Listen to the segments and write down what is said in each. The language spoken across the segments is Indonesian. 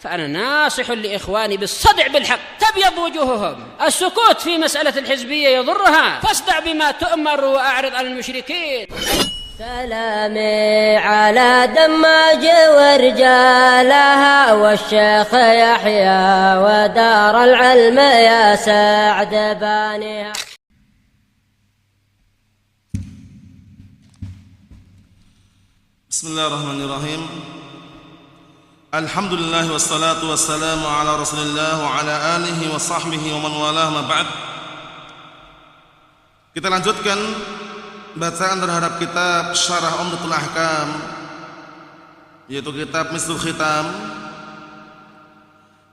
فأنا ناصح لإخواني بالصدع بالحق تبيض وجوههم. السكوت في مسألة الحزبية يضرها، فاصدع بما تؤمر وأعرض عن المشركين. سلامي على دماج ورجالها والشيخ يحيى ودار العلم يا سعد بانيها. بسم الله الرحمن الرحيم. الحمد لله والصلاة والسلام على رسول الله وعلى آله وصحبه ومن والاه ما ba'd. Kita lanjutkan bacaan terhadap kitab Syarah Umdatul Ahkam, yaitu kitab Misbahul Khitam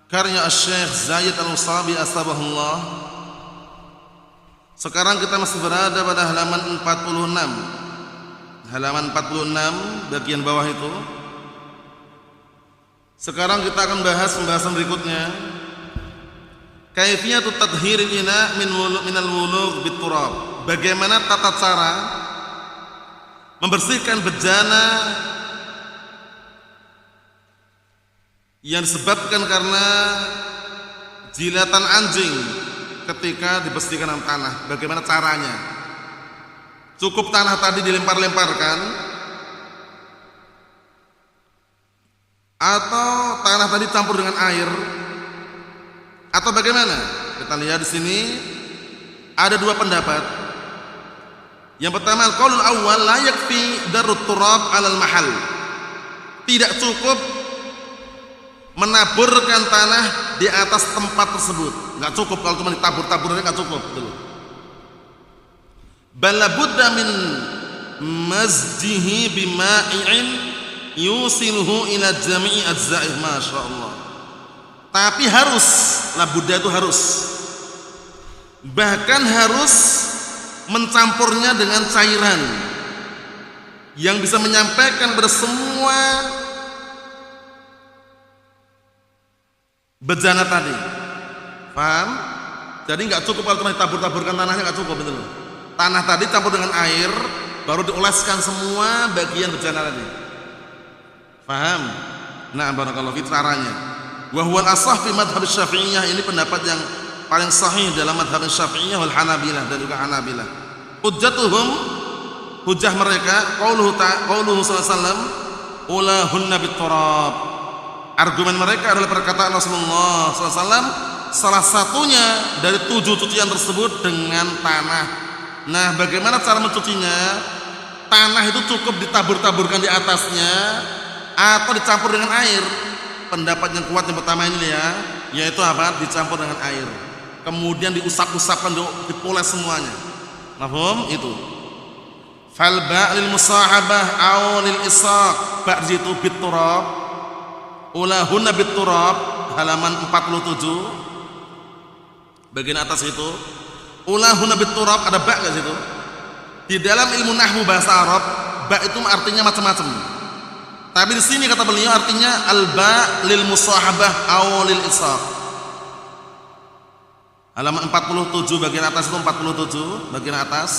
karya Syekh Zaid Al-Usabi Asbahullah. Sekarang kita masih berada pada halaman 46. Halaman 46 bagian bawah itu. Sekarang kita akan bahas pembahasan berikutnya. Kaifiyatu tadhhiril ina minal wulugh biturab. Bagaimana tata cara membersihkan bejana yang disebabkan karena jilatan anjing ketika dibersihkan dengan tanah. Bagaimana caranya? Cukup tanah tadi dilempar-lemparkan, atau tanah tadi campur dengan air, atau bagaimana? Kita lihat di sini ada dua pendapat. Yang pertama, al-qaulul awwal la yakfi darut turab 'alal mahal. Tidak cukup menaburkan tanah di atas tempat tersebut. Enggak cukup kalau cuma ditabur-tabur aja, enggak cukup, betul. Bal labudda min mazjihi bima'in yusiluhu ila jami'i ajza'ih, masyaallah. Tapi harus, labudda itu harus, bahkan harus mencampurnya dengan cairan yang bisa menyampaikan pada semua bejana tadi. Paham? Jadi enggak cukup kalau cuma ditabur-taburkan tanahnya, enggak cukup, betul. Tanah tadi campur dengan air, baru dioleskan semua bagian bejana tadi. Paham? Nah, barakallahu fi caranya. Wa huwa al-ashah fi madhhab Syafi'iyah. Ini pendapat yang paling sahih dalam madhhab Syafi'iyah wal Hanabilah dan juga Hanabilah. Hujjatuhum, hujjah mereka, qauluhu sallallahu alaihi wasallam, ulahunna biturab. Argumen mereka adalah perkataan Rasulullah sallallahu alaihi wasallam, salah satunya dari 7 cucian tersebut dengan tanah. Nah, bagaimana cara mencucinya? Tanah itu cukup ditabur-taburkan di atasnya atau dicampur dengan air. Pendapat yang kuat yang pertama ini ya, yaitu apa? Dicampur dengan air. Kemudian diusap-usapkan, dipoles semuanya. Mafhum? Itu. Fal ba' lil musahabah aw lil isaq. Ba' itu biturab. Ulahunna biturab, halaman 47. Bagian atas itu. Ulahunna biturab, ada ba' enggak situ? Di dalam ilmu nahwu bahasa Arab, ba' itu artinya macam-macam. Tapi di sini kata beliau artinya al-ba' lil musahabah aw lil isaq. Halaman 47 bagian atas itu, 47 bagian atas.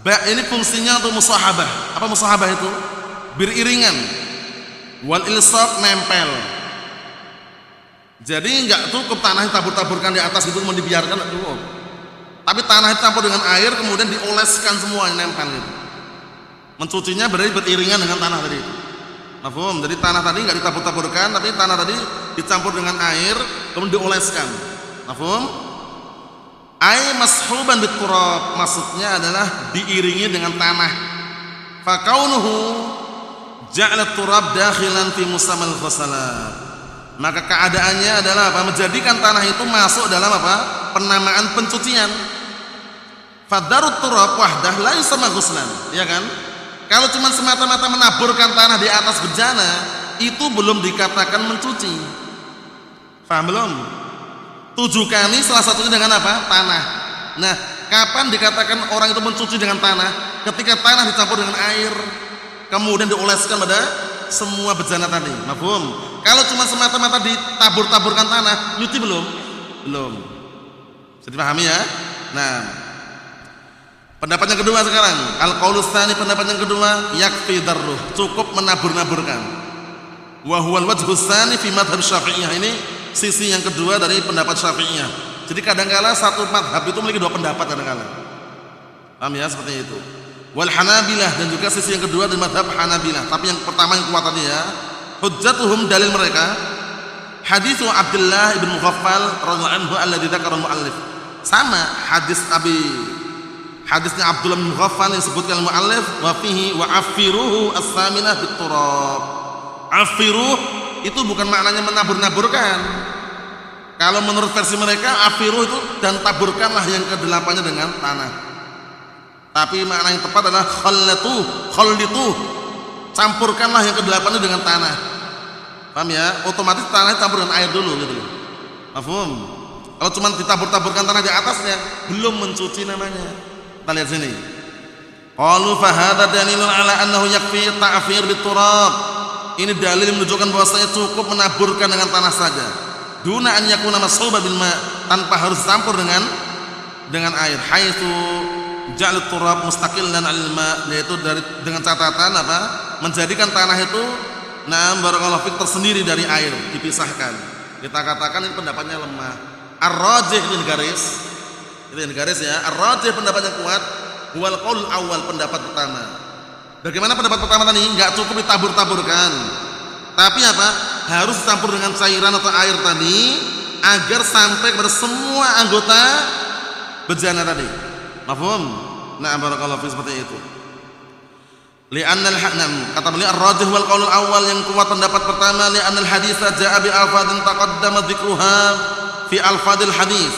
Ba' ini fungsinya untuk musahabah. Apa musahabah itu? Beriringan. Wal ilsaq, nempel. Jadi enggak cukup tanah tabur-taburkan di atas itu kemudian dibiarkan, enggak cukup. Tapi tanah campur dengan air kemudian dioleskan semua, nempel gitu. Mencucinya berarti beriringan dengan tanah tadi. Mafhum? Jadi tanah tadi enggak ditabur-taburkan, tapi tanah tadi dicampur dengan air kemudian dioleskan. Mafhum? Ai mashuban biturab, maksudnya adalah diiringi dengan tanah. Fa kaunuhu ja'ala turab dakhilan fi musammal ghasalat. Maka keadaannya adalah apa? Menjadikan tanah itu masuk dalam apa? Penamaan pencucian. Fadarut turab wahdah la yusamma ghuslan, ya kan? Kalau cuma semata-mata menaburkan tanah di atas bejana, itu belum dikatakan mencuci. Paham belum? 7 kali salah satunya dengan apa? Tanah. Nah, kapan dikatakan orang itu mencuci dengan tanah? Ketika tanah dicampur dengan air, kemudian dioleskan pada semua bejana tadi. Mafhum? Kalau cuma semata-mata ditabur-taburkan tanah, nyuci belum? Belum. Bisa dipahami ya? Nah, pendapat yang kedua sekarang, al-qaulus tsani, pendapat yang kedua, yakfi darruh, cukup menabur-naburkan. Wa huwal wajhus tsani fi madhhab Syafi'iyah. Ini sisi yang kedua dari pendapat Syafi'iyah. Jadi kadangkala satu madhab itu memiliki dua pendapat kadangkala. Paham ya, seperti itu. Wal Hanabilah, dan juga sisi yang kedua dari madhab Hanabilah. Tapi yang pertama yang kuat tadi ya, hujjatuhum, dalil mereka, haditsu Abdullah ibn Mughaffal radhiyallahu anhu alladzi dzakara al-muallif. Sama hadisnya Abdullah bin Mughaffal yang disebutkan al-muallif, wa fihi wa afiruhu as-saminah bit-turab. Afiruh itu bukan maknanya menabur-naburkan. Kalau menurut versi mereka afiruh itu dan taburkanlah yang kedelapannya dengan tanah. Tapi makna yang tepat adalah khallitu, campurkanlah yang kedelapannya dengan tanah. Paham ya? Otomatis tanahnya campur dengan air dulu gitu. Mafhum? Kalau cuma ditabur-taburkan tanah di atasnya, belum mencuci namanya. Kita lihat sini. Qalu fa hadza dalilun ala annahu yakfi ta'fir bit-turab. Ini dalil yang menunjukkan bahwasanya cukup menaburkan dengan tanah saja. Duna an yakuna mashuba bil ma, tanpa harus campur dengan air. Haitsu ja'al turab mustaqillan 'alal ma, yaitu dengan catatan apa? Menjadikan tanah itu barakallahu fik tersendiri dari air, dipisahkan. Kita katakan ini pendapatnya lemah. Ar-rajih ini garis. Itu yang garis ya. Ar-rajih pendapat yang kuat, huwal qaul awal, pendapat pertama. Bagaimana pendapat pertama tadi? Enggak cukup ditabur-taburkan. Tapi apa? Harus dicampur dengan cairan atau air tadi agar sampai kepada semua anggota bejana tadi. Mafhum? Nah, barakallahu fi, seperti itu. Li'anna al-hanam, kata beliau ar-rajih wal qaul awal, yang kuat pendapat pertama, li'anna al-haditsa jaa'a bi alfadhin taqaddama dzikruha fi alfadil hadis.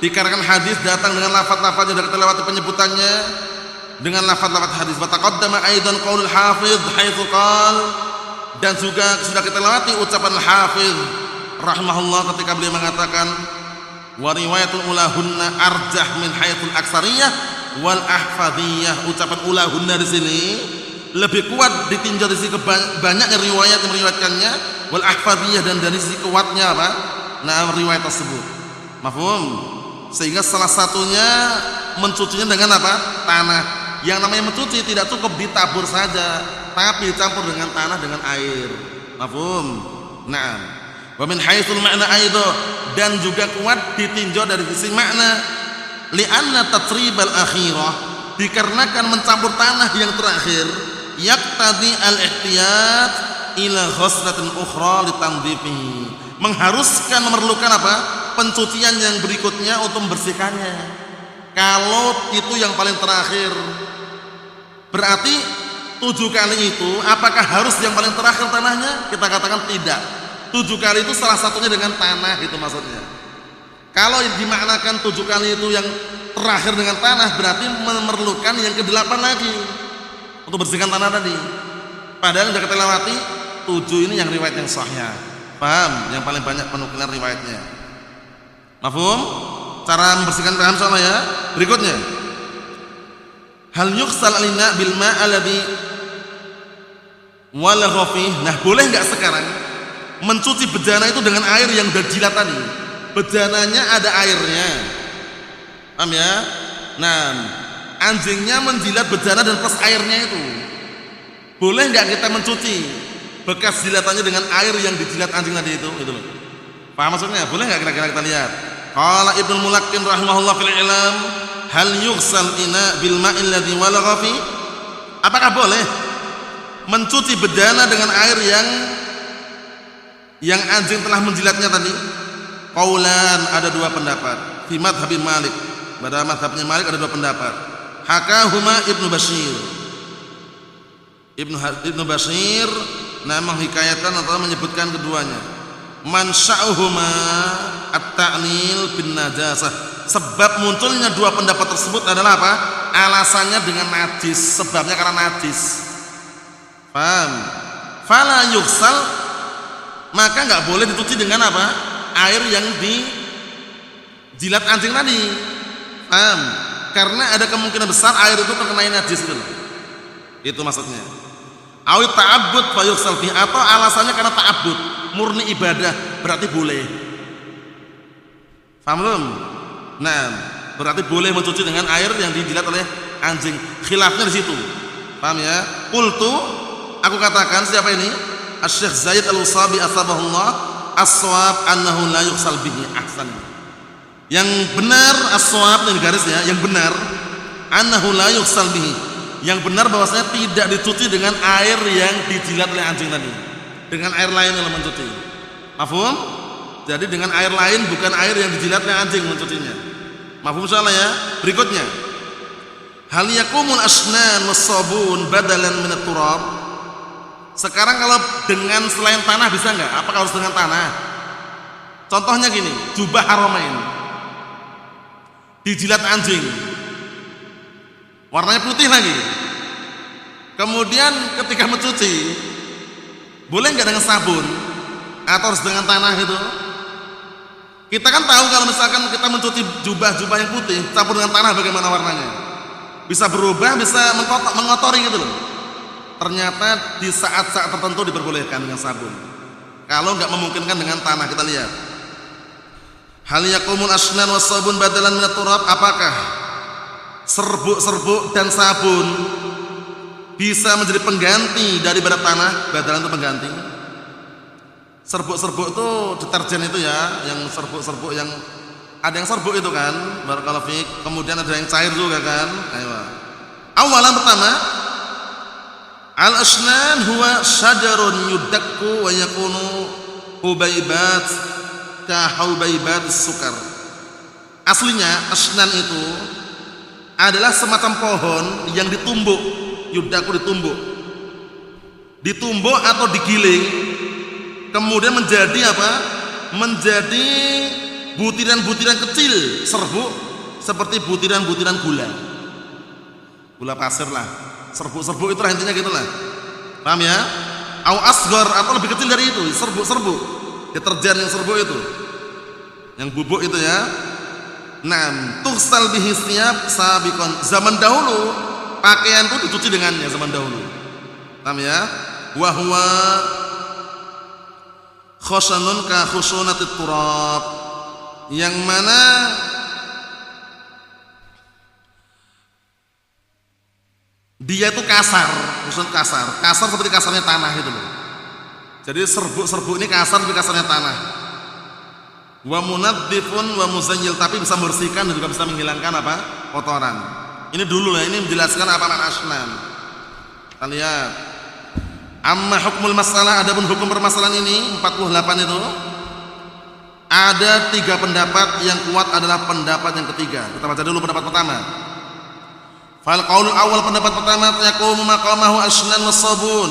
Dikarenakan hadis datang dengan lafaz-lafaz yang sudah kita lewati penyebutannya dengan lafaz-lafaz hadis. Wa taqaddama aidan qaulul hafiz haitsu qala, dan juga sudah kita lewati ucapan al-hafiz rahimahullah ketika beliau mengatakan wa riwayatul ulahunna arjah min haitsul aksariyah wal ahfadiyah. Ucapan ulahunna di sini lebih kuat ditinjau dari sisi banyaknya riwayat yang meriwayatkannya, wal ahfadiyah, dan dari sisi kuatnya apa? Riwayat tersebut. Mafhum? Sehingga salah satunya mencucinya dengan apa? Tanah. Yang namanya mencuci tidak cukup ditabur saja, tapi dicampur dengan tanah dengan air. Mafhum? Naam. Wa min haitsul ma'na aidan, dan juga kuat ditinjau dari sisi makna. Li'anna tatribal akhirah, dikarenakan mencampur tanah yang terakhir, yaqtadi al-ihtiyat ila ghuslatin ukhra litandzifihi, mengharuskan, memerlukan apa? Pencucian yang berikutnya untuk membersihkannya. Kalau itu yang paling terakhir, berarti 7 kali itu apakah harus yang paling terakhir tanahnya? Kita katakan tidak. 7 kali itu salah satunya dengan tanah, itu maksudnya. Kalau dimaknakan 7 kali itu yang terakhir dengan tanah, berarti memerlukan yang ke-8 lagi untuk bersihkan tanah tadi. Padahal sudah kita lewati 7 ini yang riwayat yang sahih. Paham? Yang paling banyak penukilan riwayatnya. Mafhum? Cara membersihkan paham soalnya ya. Berikutnya, hal yughsal al-ina bil ma' alladhi walagha fihi. Nah, boleh enggak sekarang mencuci bejana itu dengan air yang sudah jilat tadi? Bejananya ada airnya. Paham ya? Nah, anjingnya menjilat bejana dan plus airnya itu. Boleh enggak kita mencuci bekas jilatannya dengan air yang dijilat anjing tadi itu? Gitu loh. Paham maksudnya? Boleh enggak kira-kira kita lihat? Qala Ibnu Mulaqqin rahimahullah fil Ilam, hal yughsal ina bil ma'il ladzi walagha fi? Apakah boleh mencuci bejana dengan air yang anjing telah menjilatnya tadi? Qaulan, ada 2 pendapat. Fi madhhabi Malik, pada madhabnya Malik ada 2 pendapat. Hakahuma Ibnu Bashir. Ibnu Bashir menghikayatkan atau menyebutkan keduanya. Mansya'uhuma at-ta'lil bin najasah. Sebab munculnya 2 pendapat tersebut adalah apa? Alasannya dengan najis, sebabnya karena najis. Paham? Fala yughsal, maka enggak boleh dicuci dengan apa? Air yang dijilat anjing tadi. Paham? Karena ada kemungkinan besar air itu terkena najis itu. Itu maksudnya. Awit ta'abbud fa yughsal fi, atau alasannya karena ta'abbud, murni ibadah, berarti boleh. Paham belum? Nah, berarti boleh mencuci dengan air yang dijilat oleh anjing. Khilafnya di situ. Paham ya? Qultu, aku katakan, siapa ini? Asy-Syaikh Zaid Al-Usabi asbahullah, as-shawab annahu la yughsal bihi. Ahsan. Yang benar as-shawab ini garisnya, yang benar annahu la yughsal bihi. Yang benar bahwasanya tidak dicuci dengan air yang dijilat oleh anjing tadi. Dengan air lain yang mencuci. Mafhum? Jadi dengan air lain, bukan air yang dijilat oleh anjing mencucinya. Mafhum insyaallah ya. Berikutnya, hal yakumul asnan was-sabun badalan min at-turab. Sekarang kalau dengan selain tanah bisa enggak? Apakah harus dengan tanah? Contohnya gini, jubah haramain dijilat anjing, warnanya putih lagi. Kemudian ketika mencuci, boleh enggak dengan sabun atau harus dengan tanah gitu? Kita kan tahu kalau misalkan kita mencuci jubah-jubah yang putih campur dengan tanah, bagaimana warnanya? Bisa berubah, bisa mengotori gitu loh. Ternyata di saat-saat tertentu diperbolehkan dengan sabun. Kalau nggak memungkinkan dengan tanah, kita lihat. Hal yakumul asnan was sabun badalan min turab, apakah serbuk-serbuk dan sabun bisa menjadi pengganti dari barat tanah? Badalan itu pengganti. Serbuk-serbuk itu deterjen itu ya, yang serbuk-serbuk yang ada yang serbuk itu kan, barakallahu fiik. Kemudian ada yang cair juga kan. Ayo. Awalan pertama, al-asnan huwa syajarun yudakku wa yakunu hubaibat ka hubaibat sukar. Aslinya asnan itu adalah semacam pohon yang ditumbuk, yudakku ditumbuk atau digiling, kemudian menjadi apa? Menjadi butiran-butiran kecil serbuk seperti butiran-butiran gula pasir lah. Serbuk-serbuk itu intinya gitulah. Paham ya? Au asghar atau lebih kecil dari itu, serbuk-serbuk. Deterjen yang serbuk itu. Yang bubuk itu ya. Naam, tughsal bihi thiyab sabiqan. Zaman dahulu pakaian itu dicuci dengannya zaman dahulu. Paham ya? Wa huwa khushanun ka khushunatit turab. Yang mana dia itu kasar, maksud kasar seperti kasarnya tanah itu loh. Jadi serbuk-serbuk ini kasar seperti kasarnya tanah. Wa munadzifun wa muzayyil, tapi bisa membersihkan dan juga bisa menghilangkan apa? Kotoran. Ini dulu lah, ini menjelaskan apa makna asnan. Kita lihat. Amma hukmul masalah, adapun hukum permasalahan ini 48 itu ada 3 pendapat, yang kuat adalah pendapat yang ketiga. Kita baca dulu pendapat pertama. Fal qaulul awal, pendapat pertama, yaqumu maqamahu asnan was sabun.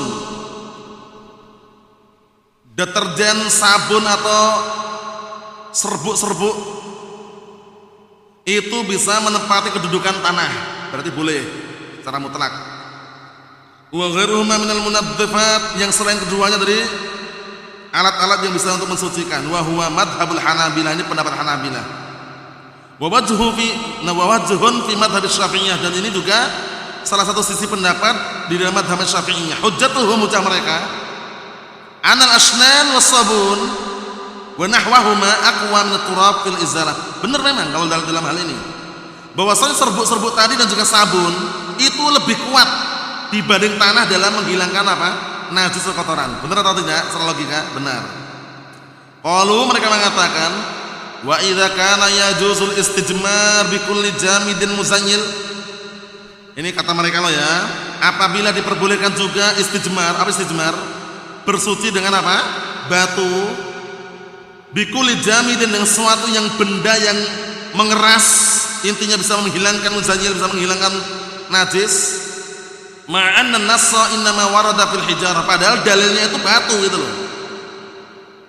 Deterjen, sabun atau serbuk-serbuk itu bisa menempati kedudukan tanah, berarti boleh secara mutlak. Wa ghairuhuma minal munadzifat, yang selain keduanya dari alat-alat yang bisa untuk mensucikan. Wa huwa madhabul Hanabilah, ini pendapat Hanabilah. Wa wajhun fi madhhab Syafi'iyah, dan ini juga salah satu sisi pendapat di dalam madhhab Syafi'iyah. Hujjatuhum, hujjah mereka, anal asnan was sabun wa nahwahuma aqwa min turab fil izalah. Benar memang kalau dalam hal ini bahwasanya serbuk-serbuk tadi dan juga sabun itu lebih kuat dibanding tanah dalam menghilangkan apa? Najis atau kotoran. Benar atau tidak? Secara logika benar. Qalu, mereka mengatakan, wa idza kana yajuzul istijmar bi kulli jamidin muzayyil. Ini kata mereka loh ya, apabila diperbolehkan juga istijmar. Apa istijmar? Bersuci dengan apa? Batu. Bi kulli jamidin, dengan sesuatu yang benda yang mengeras, intinya bisa menghilangkan muzayyil, bisa menghilangkan najis. Ma'anna nassa innama warada fil hijarah, padahal dalilnya itu batu gitu loh.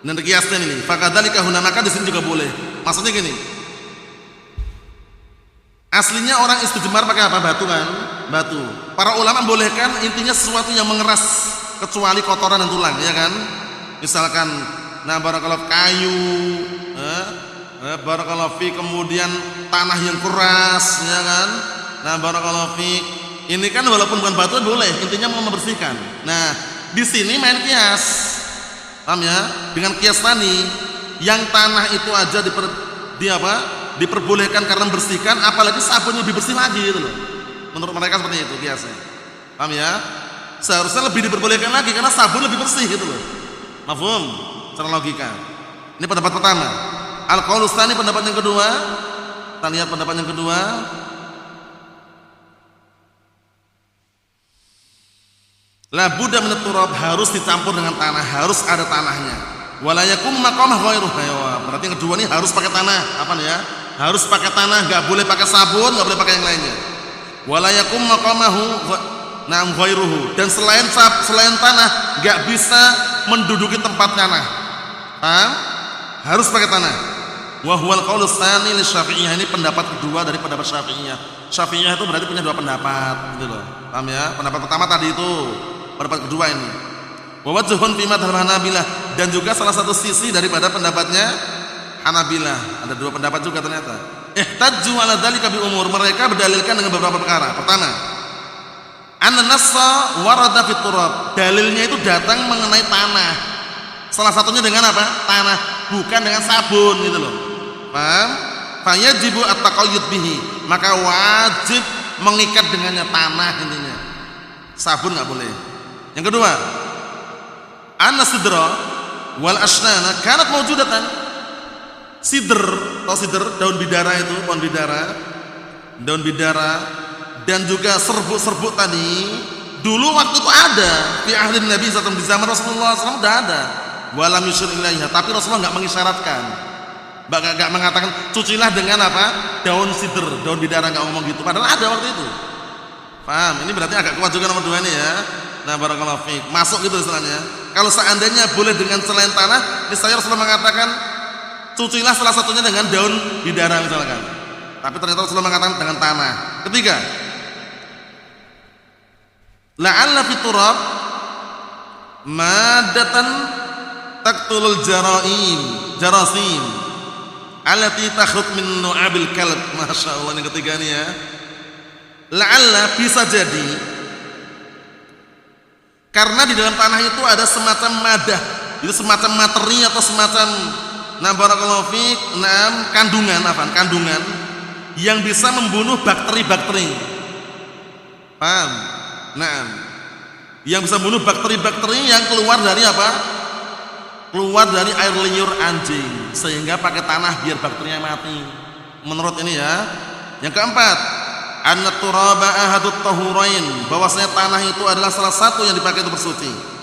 Dan kiasnya ini, fakadzalika huna, maka di sini juga boleh. Maksudnya gini, aslinya orang istijmar pakai apa? Batu kan? Batu. Para ulama bolehkan intinya sesuatu yang mengeras, kecuali kotoran dan tulang, ya kan? Misalkan, nah barakallahu kayu, barakallahu fi, kemudian tanah yang keras, ya kan? Nah barakallahu fi, ini kan walaupun bukan batu boleh, intinya mau membersihkan. Nah di sini main kias, paham ya? Dengan kias tadi, yang tanah itu aja diperbolehkan karena membersihkan, apalagi sabunnya lebih bersih lagi gitu loh. Menurut mereka seperti itu kiasnya, paham ya? seharusnya lebih diperbolehkan lagi karena sabun lebih bersih gitu loh. Mafhum? Secara logika. Ini pendapat pertama. Al-qaulus tsani, pendapat yang kedua. Kita lihat pendapat yang kedua. La budda min turab, harus dicampur dengan tanah, harus ada tanahnya. Wala yakum maqamah ghairuh. Berarti yang kedua ini harus pakai tanah. Apa nih ya? Harus pakai tanah, enggak boleh pakai sabun, enggak boleh pakai yang lainnya. Wala yakum maqamahu na'am ghairuhu, dan selain tanah enggak bisa menduduki tempat tanah. Paham? Harus pakai tanah. Wa huwal qaulus tsani li Syafi'iyah, ini pendapat kedua dari pendapat Syafi'iyah. Syafi'iyah itu berarti punya dua pendapat gitu loh. Paham ya? Pendapat pertama tadi itu, pendapat kedua ini. Wa wajhun fi madhhab Hanabilah, dan juga salah satu sisi daripada pendapatnya Hanabilah. Ada dua pendapat juga ternyata. Ihtajju ala dzalika bi umur, mereka berdalilkan dengan beberapa perkara. Pertama, anna nassa warada fit turab, dalilnya itu datang mengenai tanah. Salah satunya dengan apa? Tanah, bukan dengan sabun gitu loh. Paham? Fayajibu at-taqayyud bihi, maka wajib mengikat dengannya tanah intinya. Sabun enggak boleh. Yang kedua, anna sidra wal asnana kanat mawjudatan. Sidr, atau sidr, daun bidara itu, pohon bidara, daun bidara, dan juga serbuk-serbuk tadi dulu waktu itu ada di ahli Nabi SAW, di zaman Rasulullah SAW sudah ada. Walam yusyir ilaiha, tapi Rasulullah enggak mengisyaratkan, enggak mengatakan cucilah dengan apa? Daun sidr, daun bidara, enggak ngomong gitu. Padahal ada waktu itu. Paham? Ini berarti agak kuat juga nomor dua ini ya. Nah, barakallahu fiik. Masuk gitu istilahnya. Kalau seandainya boleh dengan selain tanah, misalnya Rasulullah mengatakan cucilah salah satunya dengan daun bidara misalkan. Tapi ternyata Rasulullah mengatakan dengan tanah. Ketiga, la'alla fi turab madatan taqtulul jarasim allati takhruj min nu'abil kalb. Masyaallah, yang ketiga ini ya. La'alla, bisa jadi karena di dalam tanah itu ada semacam madah, itu semacam materi atau semacam barakallahu fiik, kandungan yang bisa membunuh bakteri-bakteri. Paham? Yang bisa membunuh bakteri-bakteri yang keluar dari apa? Keluar dari air liur anjing, sehingga pakai tanah biar bakterinya mati. Menurut ini ya. Yang keempat, anna turaba ahadut tahurain, bahwasanya tanah itu adalah salah satu yang dipakai untuk bersuci.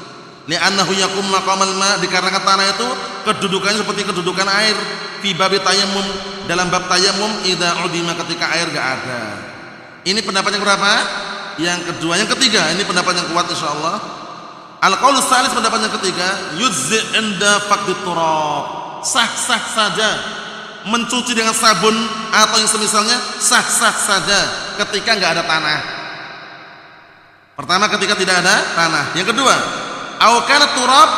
Li'annahu yakum maqamal ma, dikarenakan tanah itu kedudukannya seperti kedudukan air fi babi tayammum, dalam bab tayammum idza udima, ketika air enggak ada. Ini pendapat yang berapa? Yang kedua. Yang ketiga, ini pendapat yang kuat insyaallah. Al-qaulus tsalis, pendapat yang ketiga, yujzi inda faqdit turab, sah-sah saja mencuci dengan sabun atau yang semisalnya, sah-sah saja ketika enggak ada tanah. Pertama, ketika tidak ada tanah. Yang kedua, au kana turab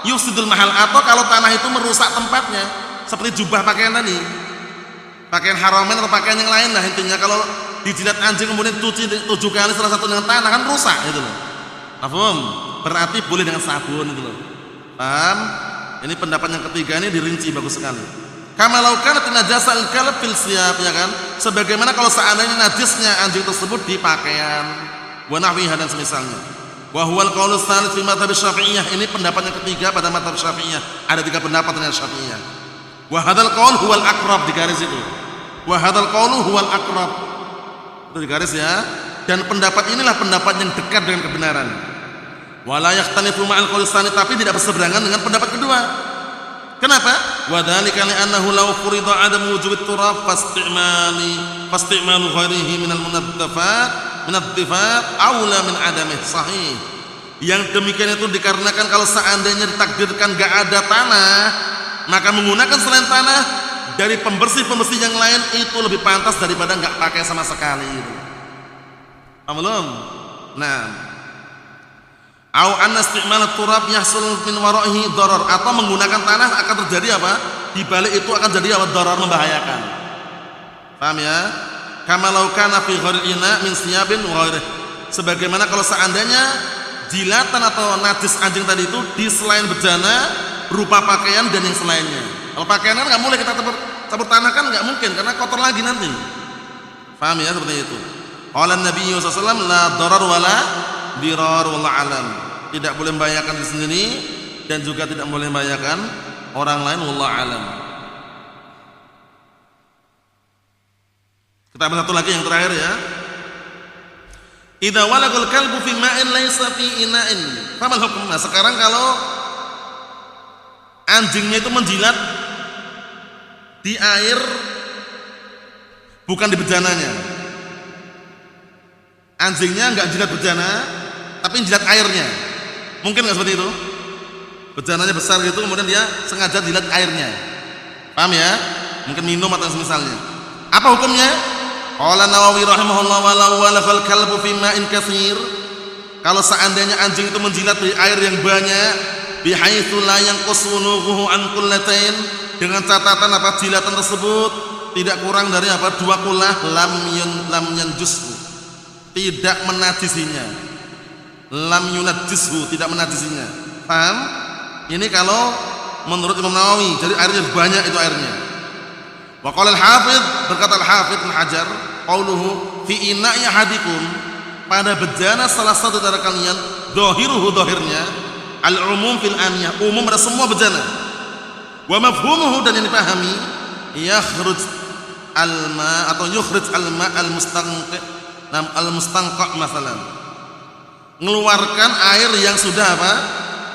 yufsidul mahal, atau kalau tanah itu merusak tempatnya, seperti jubah pakaian tadi, pakaian haramen atau pakaian yang lain lah intinya. Kalau dijilat anjing kemudian cuci 7 kali salah satu dengan tanah, kan rusak gitu loh. Paham? Berarti boleh dengan sabun gitu loh. Paham? Ini pendapat yang ketiga, ini dirinci bagus sekali. Kama law kanat najasal kalb fil siyab, ya kan? Sebagaimana kalau seandainya najisnya anjing tersebut di pakaian, wa nahwiha dan semisalnya. Wa huwal qaulus tsalits fi madzhab Syafi'iyah, ini pendapat yang ketiga pada mazhab Syafi'iyah. Ada 3 pendapat dengan Syafi'iyah. Wa hadzal qaul huwal aqrab, di garis itu. Wa hadzal qaulu huwal aqrab, itu di garis ya. Dan pendapat inilah pendapat yang dekat dengan kebenaran. Wala yakhtalifu ma'al qaulus tsani, tapi tidak berseberangan dengan pendapat kedua. Kenapa? Wa dzalika li'annahu law furida 'adam wujud turab fasti'malu ghairihi minal munaddifat aula min adamih. Sahih. Yang demikian itu dikarenakan kalau seandainya ditakdirkan enggak ada tanah, maka menggunakan selain tanah dari pembersih-pembersih yang lain itu lebih pantas daripada enggak pakai sama sekali. Belum? Nah, au anna isti'mal turab yahsul min wara'ihi darar, atau menggunakan tanah akan terjadi apa? Di balik itu akan jadi apa? Darar, membahayakan. Paham ya? Kama law kana fi ghairil ina min siyabin wa ghairihi, sebagaimana kalau seandainya jilatan atau najis anjing tadi itu di selain bejana berupa pakaian dan yang selainnya. Kalau pakaian kan enggak boleh kita campur tanah, kan enggak mungkin karena kotor lagi nanti. Paham ya? Seperti itu. Qala Nabi sallallahu alaihi wasallam la darar wala dirar wallahu alam. Tidak boleh membahayakan diri sendiri dan juga tidak boleh membahayakan orang lain wallahu alam. Kita ambil satu lagi yang terakhir ya. Idza walagul kalbu fi ma'in laysa fi ina'in famal hukum. Nah, sekarang kalau anjingnya itu menjilat di air bukan di bejananya. Anjingnya enggak jilat bejana tapi jilat airnya. Mungkin enggak seperti itu? Bejananya besar gitu kemudian dia sengaja jilat airnya. Paham ya? Mungkin minum atau semisalnya. Apa hukumnya? Qala Nawawi rahimahullah walau walaghal kalbu fi ma'in katsir. Kalau seandainya anjing itu menjilat di air yang banyak, bihaitsu la yanqusunuhu an kullatain, dengan catatan apa jilatan tersebut tidak kurang dari apa 2 kulah, lam yanjushu, tidak menajisinya. Lam yunajjishu, tidak menajisinya. Paham? Ini kalau menurut Imam Nawawi, jadi airnya banyak itu airnya. Wa qala al-Hafidz, berkata al-Hafidz Ibnu Hajar, qauluhu fi ina'i ahadikum, pada bejana salah satu dari kalian, dhahiruhu, dhahirnya al-umum fil aniyah, umum pada semua bejana. Wa mafhumuhu, dan yang dipahami, yakhruj al-ma atau yukhrij al-ma al-mustanqa masalan, mengeluarkan air yang sudah apa?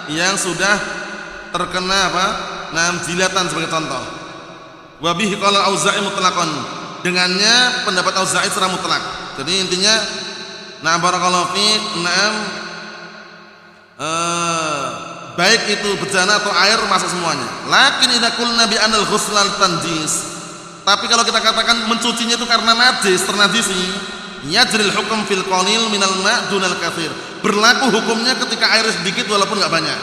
Yang sudah terkena apa? Jilatan sebagai contoh. Wa bihi qala Auza'i mutlaqan, dengannya pendapat Auza'i secara mutlak. Jadi intinya barakallahu fiik, baik itu bejana atau air masuk semuanya. Lakin idza qulna bi anal ghuslal tanjis, tapi kalau kita katakan mencucinya itu karena najis, ternajisi, yajril hukum fil qalil minal ma' dunal katsir, berlaku hukumnya ketika air sedikit walaupun enggak banyak.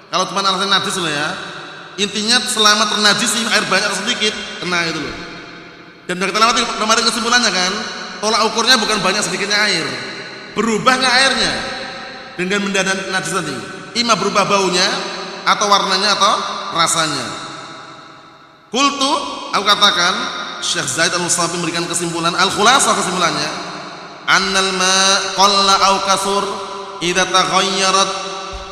Kalau cuma alasan najis loh ya, intinya selama ternajisi air banyak atau sedikit kena itu loh. Dan kita lewati kemarin kesimpulannya kan, tolak ukurnya bukan banyak sedikitnya air, berubah nggak airnya dengan benda najis tadi, ima berubah baunya atau warnanya atau rasanya. Qultu, aku katakan, Syekh Zaid Al-Mustafi memberikan kesimpulan, al-khulasa kesimpulannya, annal ma qalla aw kasur idza taghayyarat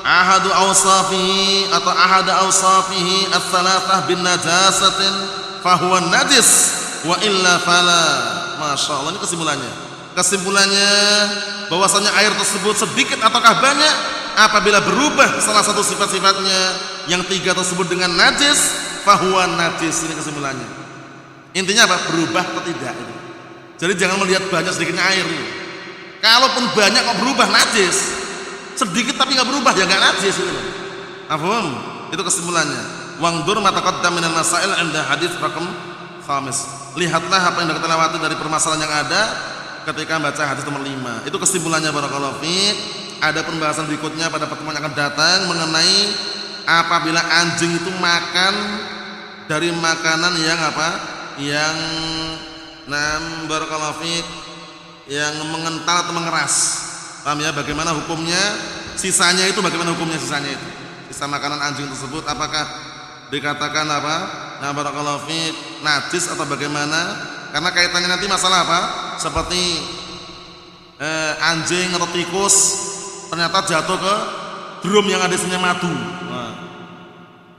ahadu awsafihi atau ahada awsafihi ats-tsalatsah bin najasatin fahuwa najis wa illa fala. Masya Allah, ini kesimpulannya bahwasanya air tersebut sedikit ataukah banyak, apabila berubah salah satu sifat-sifatnya yang 3 tersebut dengan najis, fahuwa najis. Ini kesimpulannya. Intinya apa? Berubah atau tidak itu. Jadi jangan melihat banyak sedikitnya air. Kalaupun banyak kok berubah najis, sedikit tapi nggak berubah ya nggak najis itu. Paham? Itu kesimpulannya. Wangdur ma taqaddam minal masail 'inda hadits raqam khamis. Lihatlah apa yang kita lewati dari permasalahan yang ada ketika baca hadis nomor 5. Itu kesimpulannya barakallahu fiik. Ada pembahasan berikutnya pada pertemuan yang akan datang mengenai apabila anjing itu makan dari makanan yang apa? Yang barakallahu fiik, yang mengental atau mengeras. Paham ya bagaimana hukumnya? Sisanya itu bagaimana hukumnya sisanya itu? Sisa makanan anjing tersebut apakah dikatakan apa? Barakallahu fiik, najis atau bagaimana? Karena kaitannya nanti masalah apa? Seperti anjing atau tikus ternyata jatuh ke drum yang ada isinya madu. Nah,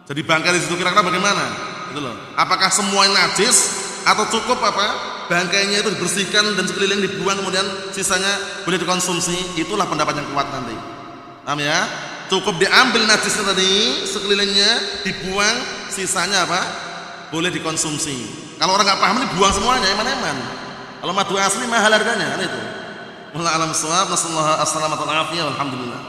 jadi bangkai di situ kira-kira bagaimana? Itu loh. Apakah semuanya najis atau cukup apa? Bangkainya itu dibersihkan dan sekeliling dibuang kemudian sisanya boleh dikonsumsi? Itulah pendapat yang kuat nanti. Paham ya? Cukup diambil najisnya tadi, sekelilingnya dibuang, sisanya apa? Boleh dikonsumsi. Kalau orang nggak paham ini buang semuanya, eman-eman. Kalau madu asli mahal harganya, kan itu. Wallahu a'lam bishawab. Nasallahu alaihi wasallam. Alhamdulillah.